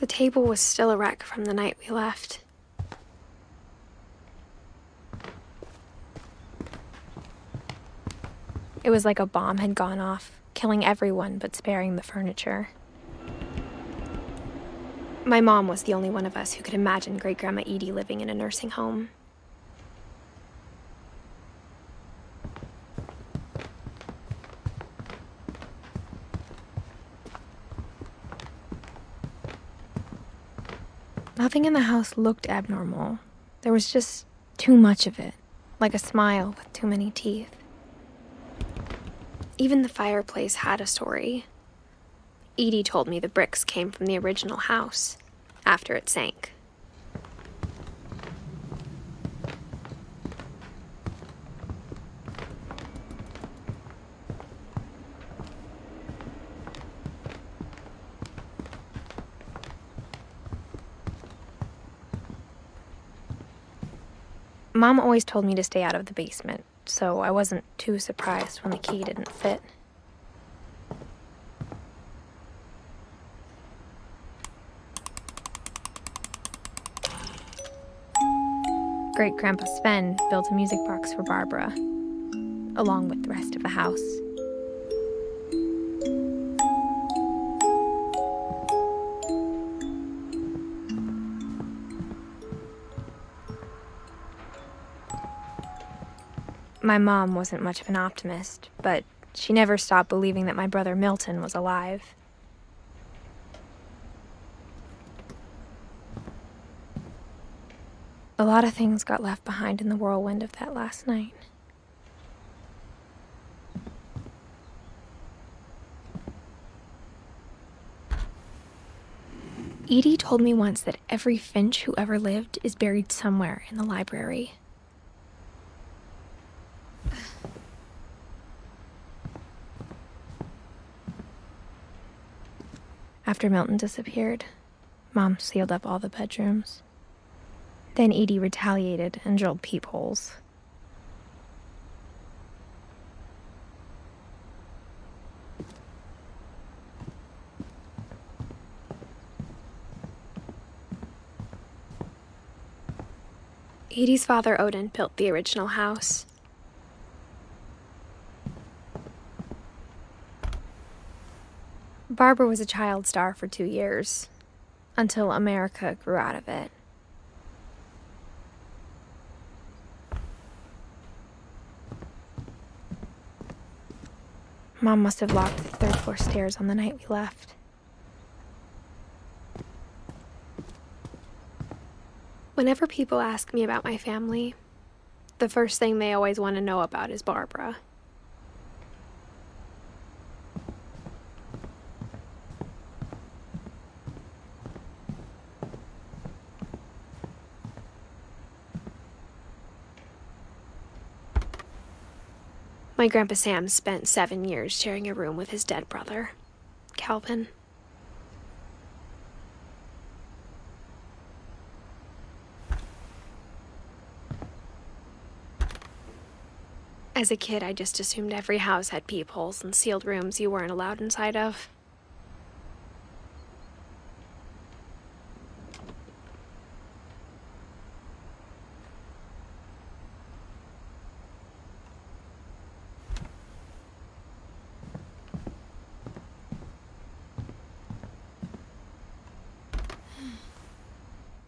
The table was still a wreck from the night we left. It was like a bomb had gone off, killing everyone but sparing the furniture. My mom was the only one of us who could imagine Great-Grandma Edie living in a nursing home. Nothing in the house looked abnormal. There was just too much of it, like a smile with too many teeth. Even the fireplace had a story. Edie told me the bricks came from the original house, after it sank. Mom always told me to stay out of the basement, so I wasn't too surprised when the key didn't fit. Great-Grandpa Sven built a music box for Barbara, along with the rest of the house. My mom wasn't much of an optimist, but she never stopped believing that my brother Milton was alive. A lot of things got left behind in the whirlwind of that last night. Edie told me once that every Finch who ever lived is buried somewhere in the library. After Milton disappeared, Mom sealed up all the bedrooms. Then Edie retaliated and drilled peepholes. Edie's father, Odin, built the original house. Barbara was a child star for 2 years, until America grew out of it. Mom must have locked the third-floor stairs on the night we left. Whenever people ask me about my family, the first thing they always want to know about is Barbara. My Grandpa Sam spent 7 years sharing a room with his dead brother, Calvin. As a kid, I just assumed every house had peepholes and sealed rooms you weren't allowed inside of.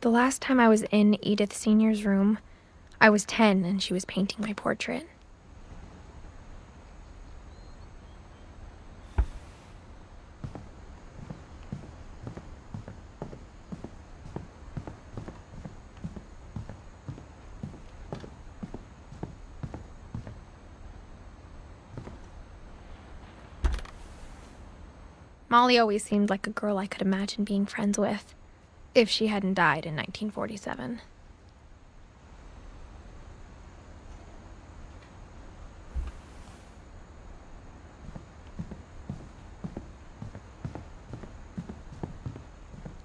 The last time I was in Edith Sr.'s room, I was 10 and she was painting my portrait. Molly always seemed like a girl I could imagine being friends with, if she hadn't died in 1947.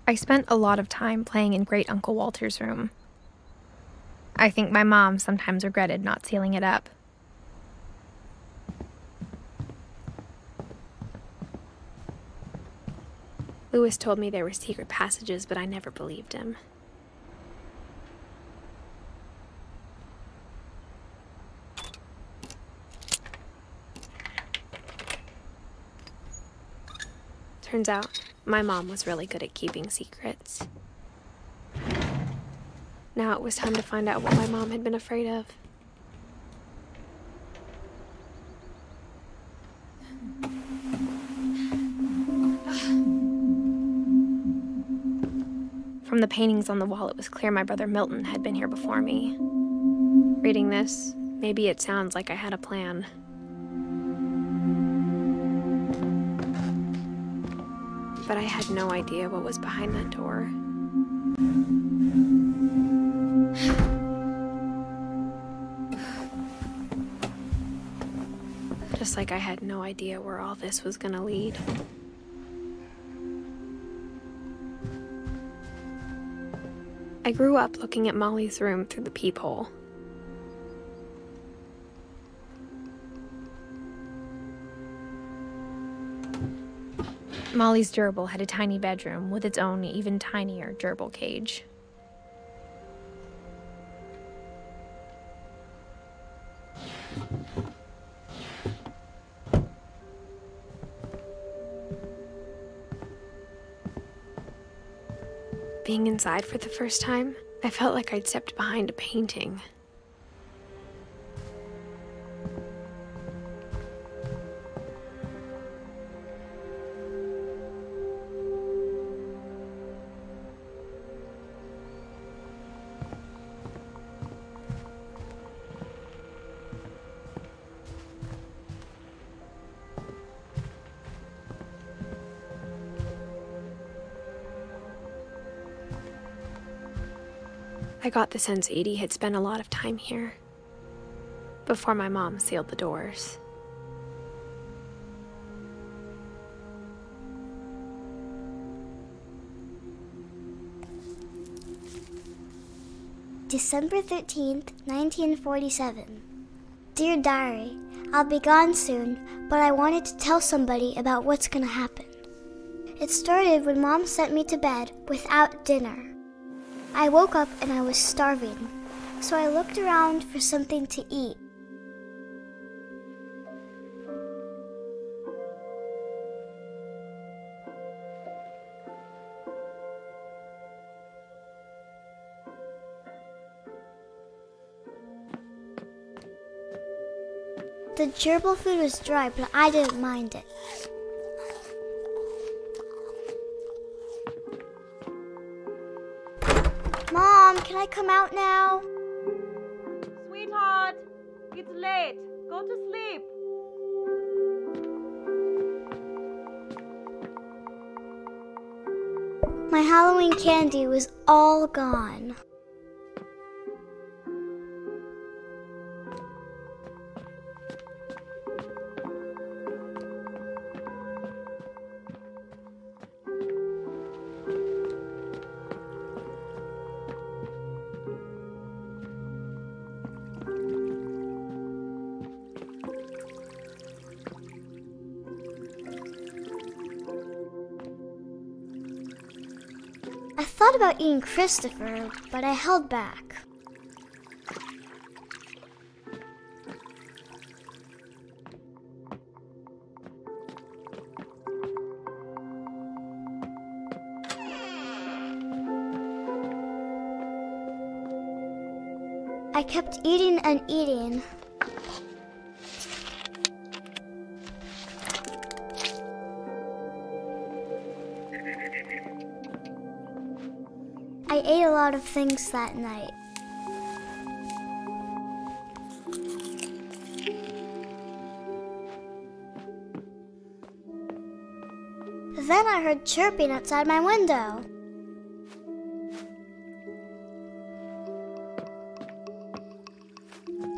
I spent a lot of time playing in Great Uncle Walter's room. I think my mom sometimes regretted not sealing it up. Lewis told me there were secret passages, but I never believed him. Turns out, my mom was really good at keeping secrets. Now it was time to find out what my mom had been afraid of. From the paintings on the wall, it was clear my brother Milton had been here before me. Reading this, maybe it sounds like I had a plan. But I had no idea what was behind that door. Just like I had no idea where all this was gonna lead. I grew up looking at Molly's room through the peephole. Molly's gerbil had a tiny bedroom with its own even tinier gerbil cage. Being inside for the first time, I felt like I'd stepped behind a painting. I got the sense Edie had spent a lot of time here, before my mom sealed the doors. December 13th, 1947. Dear Diary, I'll be gone soon, but I wanted to tell somebody about what's gonna happen. It started when Mom sent me to bed without dinner. I woke up and I was starving, so I looked around for something to eat. The gerbil food was dry, but I didn't mind it. Mom, can I come out now? Sweetheart, it's late. Go to sleep. My Halloween candy was all gone. I thought about eating Christopher, but I held back. I kept eating and eating. I ate a lot of things that night. Then I heard chirping outside my window.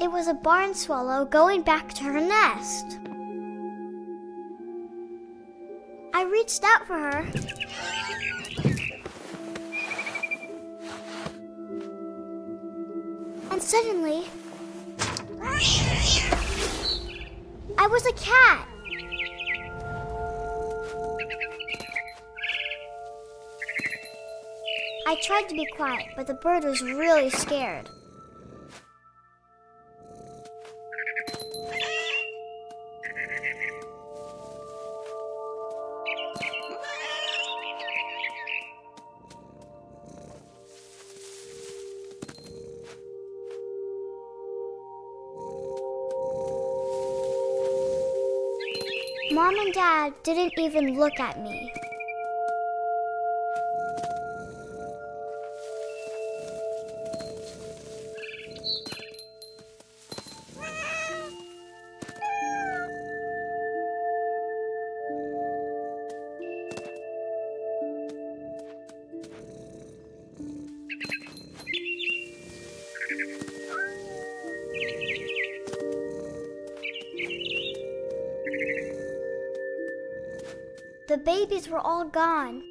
It was a barn swallow going back to her nest. I reached out for her. And suddenly, I was a cat. I tried to be quiet, but the bird was really scared. Mom and Dad didn't even look at me. The babies were all gone.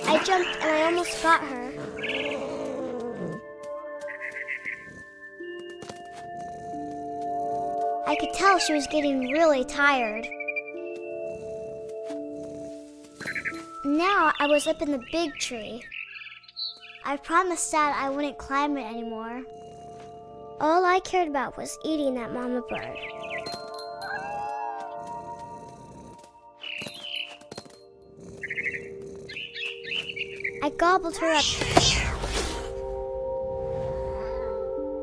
I jumped and I almost got her. I could tell she was getting really tired. Now I was up in the big tree. I promised Dad I wouldn't climb it anymore. All I cared about was eating that mama bird. I gobbled her up.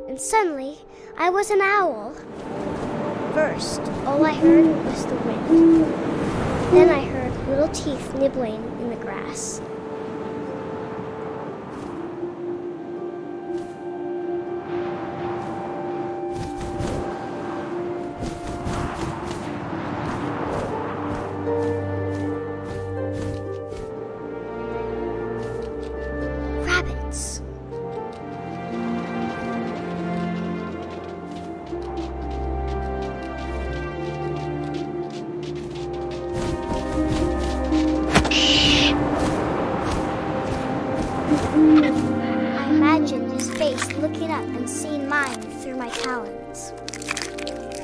And suddenly, I was an owl. First, all I heard was the wind. Then I heard little teeth nibbling in the grass. Rabbits. I imagined his face looking up and seeing mine through my talons.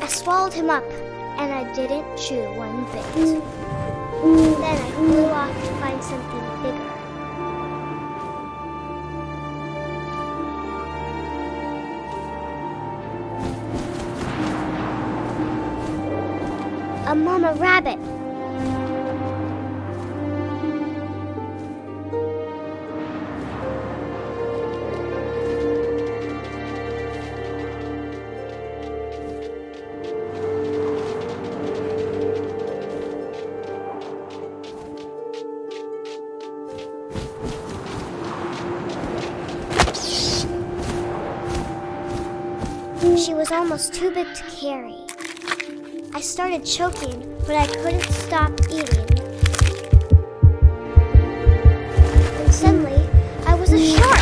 I swallowed him up, and I didn't chew one bit. Then I flew off to find something bigger. A mama rabbit. She was almost too big to carry. I started choking, but I couldn't stop eating. And suddenly, I was a shark!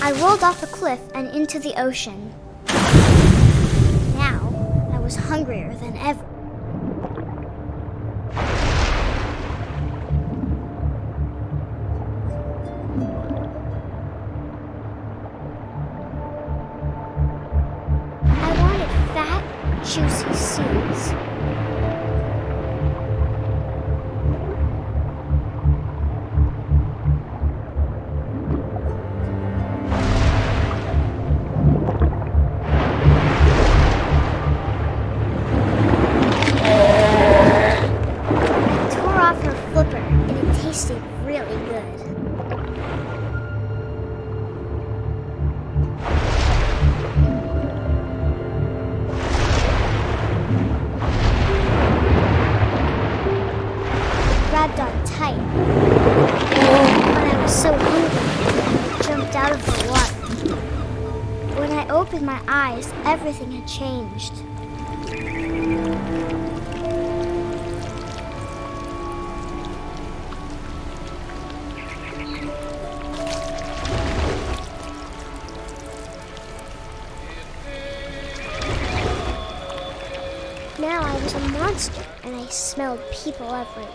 I rolled off a cliff and into the ocean. Now, I was hungrier than ever. I wanted fat, juicy seeds. Tasted really good. opened my eyes, everything had changed. Now I was a monster, and I smelled people everywhere.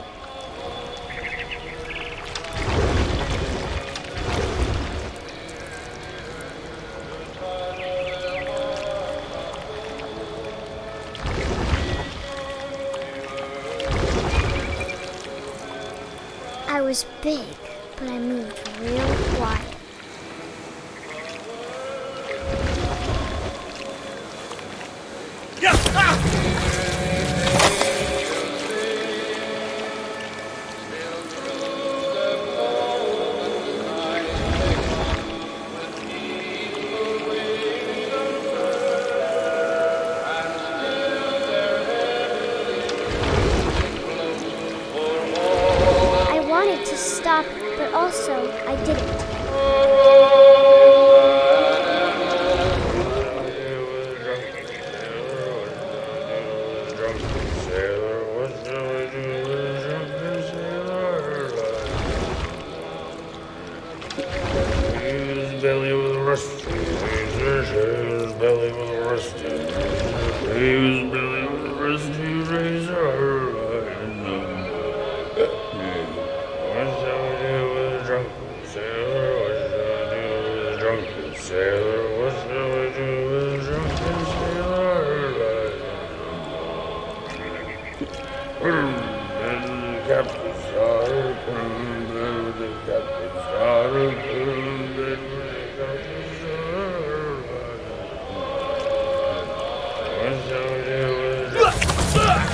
I was big, but I moved real quiet. To stop, but also I didn't. Belly with a rusty razor, belly with a rusty razor, belly with a rusty razor. What shall we do with a drunken sailor? What shall we do with a drunken sailor? What shall we do with a drunken sailor? And the captain's daughter, and the captain's daughter, and the captain's daughter. What shall we do with a drunken sailor?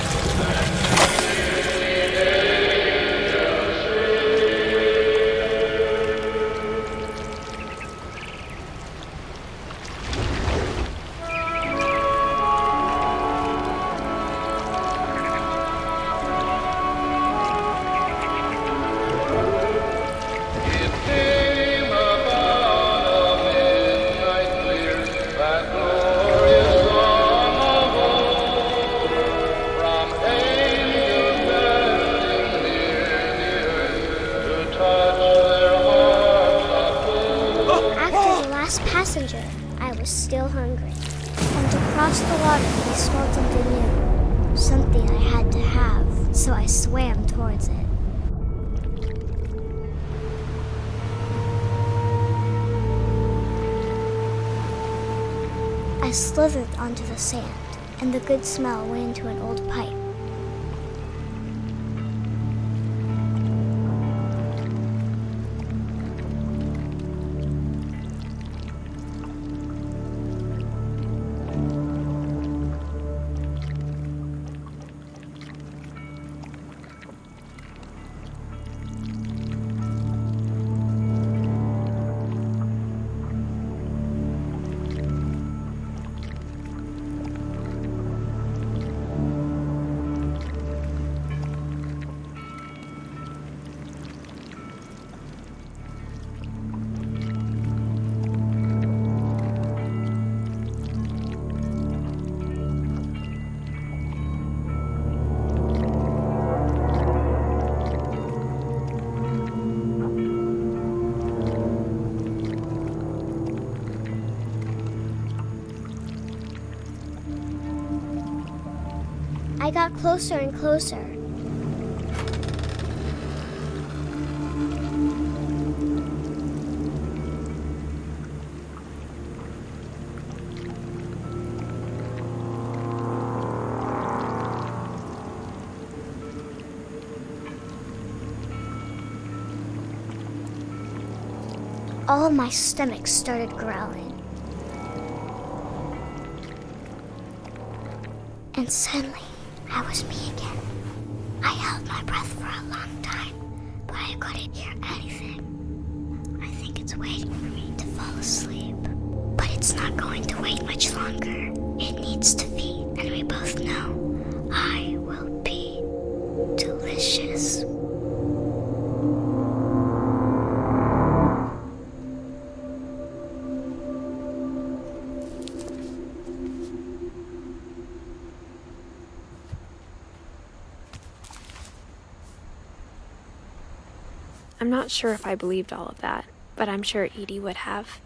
Passenger, I was still hungry. And across the water, I smelled something new. Something I had to have, so I swam towards it. I slithered onto the sand, and the good smell went into an old pipe. I got closer and closer. All my stomach started growling. And suddenly, I was me again. I held my breath for a long time, but I couldn't hear anything. I think it's waiting for me to fall asleep. But it's not going to wait much longer. It needs to feed, and we both know I will be delicious. I'm not sure if I believed all of that, but I'm sure Edie would have.